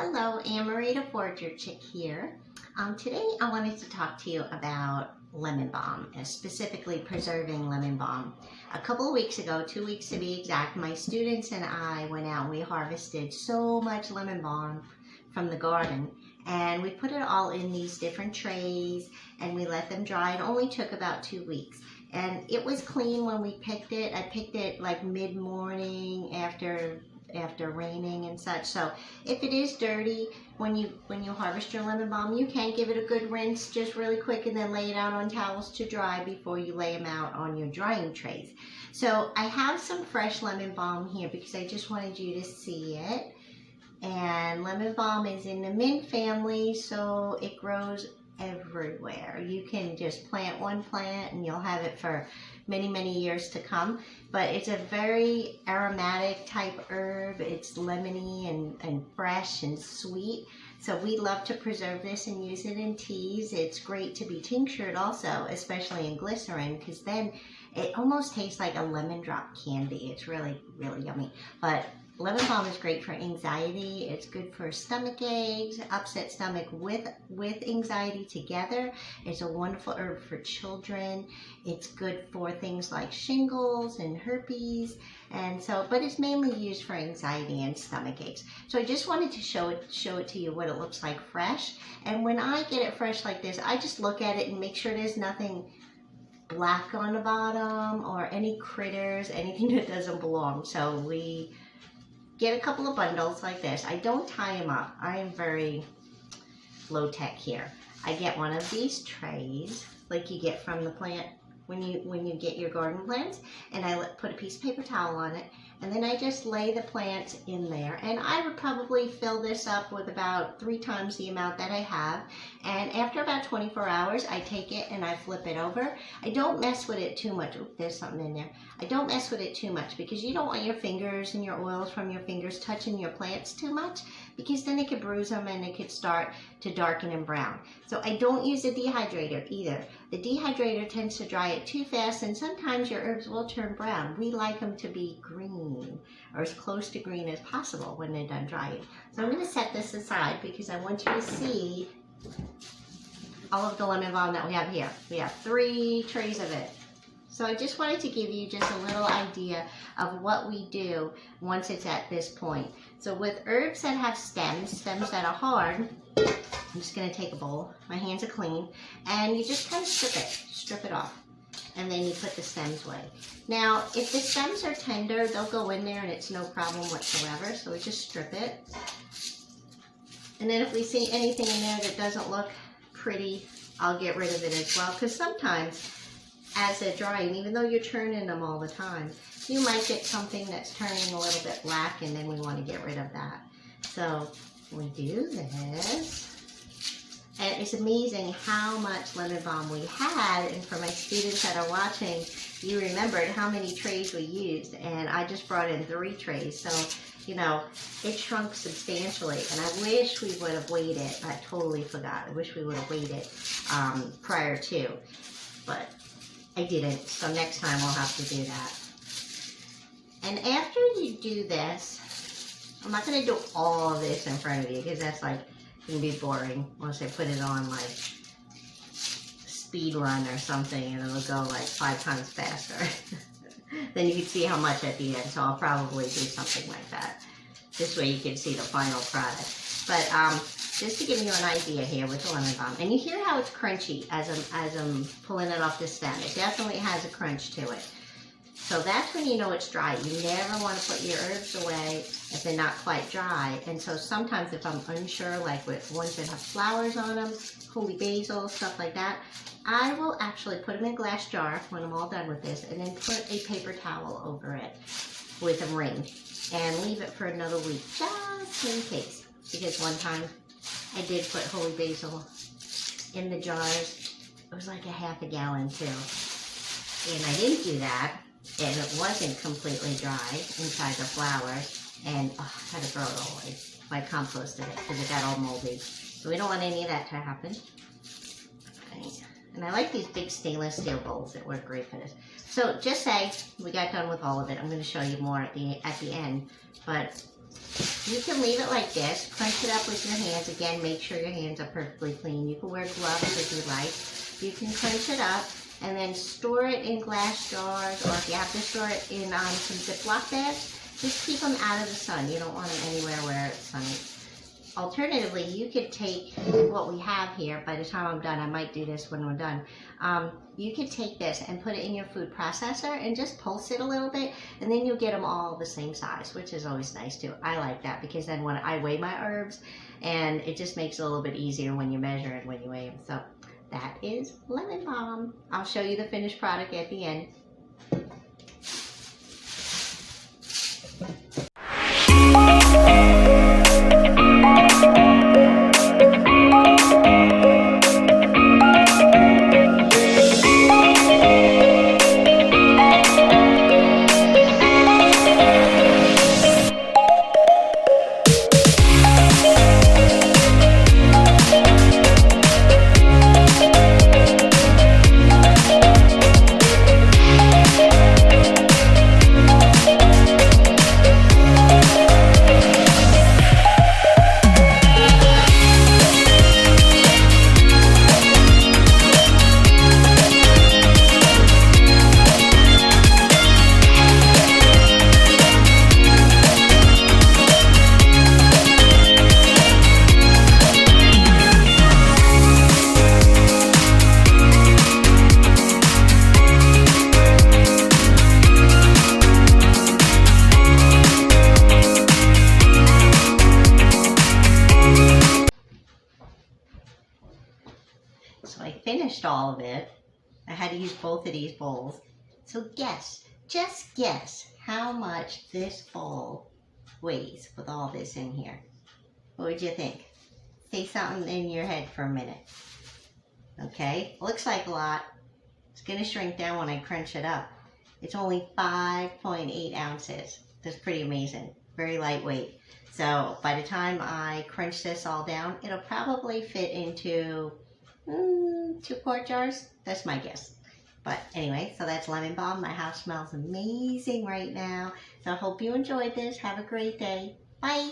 Hello, Anne-Marie the Forager Chick here. Today I wanted to talk to you about lemon balm, and specifically preserving lemon balm. A couple of weeks ago, 2 weeks to be exact, my students and I went out and we harvested so much lemon balm from the garden, and we put it all in these different trays and we let them dry. It only took about 2 weeks. And it was clean when we picked it. I picked it like mid-morning after raining and such. So if it is dirty when you harvest your lemon balm, you can give it a good rinse just really quick and then lay it out on towels to dry before you lay them out on your drying trays. So I have some fresh lemon balm here because I just wanted you to see it. And lemon balm is in the mint family, so it grows everywhere. You can just plant one plant and you'll have it for many, many years to come. But it's a very aromatic type herb. It's lemony and fresh and sweet. So we love to preserve this and use it in teas. It's great to be tinctured also, especially in glycerin, because then it almost tastes like a lemon drop candy. It's really, really yummy. But lemon balm is great for anxiety. It's good for stomach aches, upset stomach with anxiety together. It's a wonderful herb for children. It's good for things like shingles and herpes, and so, but it's mainly used for anxiety and stomach aches. So I just wanted to show it to you what it looks like fresh. And when I get it fresh like this, I just look at it and make sure there's nothing black on the bottom or any critters, anything that doesn't belong. So we get a couple of bundles like this. I don't tie them up. I am very low tech here. I get one of these trays like you get from the plant when you get your garden plants, and I put a piece of paper towel on it, and then I just lay the plants in there. And I would probably fill this up with about 3 times the amount that I have. And after about 24 hours, I take it and I flip it over. I don't mess with it too much. Oop, there's something in there. I don't mess with it too much because you don't want your fingers and your oils from your fingers touching your plants too much, because then it could bruise them and it could start to darken and brown. So I don't use a dehydrator either. The dehydrator tends to dry it too fast, and sometimes your herbs will turn brown. We like them to be green, or as close to green as possible when they're done drying. So I'm going to set this aside because I want you to see all of the lemon balm that we have here. We have 3 trays of it. So I just wanted to give you just a little idea of what we do once it's at this point. So with herbs that have stems that are hard, I'm just going to take a bowl. My hands are clean. And you just kind of strip it off. And then you put the stems away. Now, if the stems are tender, they'll go in there and it's no problem whatsoever. So we just strip it. And then if we see anything in there that doesn't look pretty, I'll get rid of it as well. Because sometimes, as they're drying, even though you're turning them all the time, you might get something that's turning a little bit black, and then we want to get rid of that. So we do this. And it's amazing how much lemon balm we had. And for my students that are watching, you remembered how many trays we used. And I just brought in 3 trays. So, you know, it shrunk substantially. And I wish we would have weighed it. I totally forgot. I wish we would have weighed it prior to. But I didn't. So next time we'll have to do that. And after you do this, I'm not going to do all of this in front of you because that's like can be boring once I put it on like speed run or something, and it'll go like 5 times faster. Then you can see how much at the end, so I'll probably do something like that. This way you can see the final product. But just to give you an idea here with the lemon balm, and you hear how it's crunchy as I'm pulling it off the stem. It definitely has a crunch to it. So that's when you know it's dry. You never want to put your herbs away if they're not quite dry. And so sometimes if I'm unsure, like with ones that have flowers on them, holy basil, stuff like that, I will actually put them in a glass jar when I'm all done with this, and then put a paper towel over it with a ring and leave it for another week just in case. Because one time I did put holy basil in the jars. It was like a half a gallon too. And I didn't do that. And it wasn't completely dry inside the flowers, and I had to throw it all away. I composted it because it got all moldy. So we don't want any of that to happen. Right. And I like these big stainless steel bowls that work great for this. So just say we got done with all of it. I'm going to show you more at the end. But You can leave it like this, crunch it up with your hands. Again, make sure your hands are perfectly clean. You can wear gloves if you like. You can crunch it up and then store it in glass jars, or if you have to store it in some Ziploc bags, just keep them out of the sun. You don't want them anywhere where it's sunny. Alternatively, you could take what we have here. By the time I'm done, I might do this when we're done. You could take this and put it in your food processor and just pulse it a little bit, and then you'll get them all the same size, which is always nice too. I like that because then when I weigh my herbs, and it just makes it a little bit easier when you measure it, when you weigh them. So that is Lemon Balm. I'll show you the finished product at the end. So I finished all of it. I had to use both of these bowls. So guess, just guess how much this bowl weighs with all this in here. What would you think? Say something in your head for a minute. Okay, looks like a lot. It's gonna shrink down when I crunch it up. It's only 5.8 ounces. That's pretty amazing. Very lightweight. So by the time I crunch this all down, it'll probably fit into 2 quart jars. That's my guess. But anyway, so that's Lemon Balm. My house smells amazing right now. So I hope you enjoyed this. Have a great day. Bye.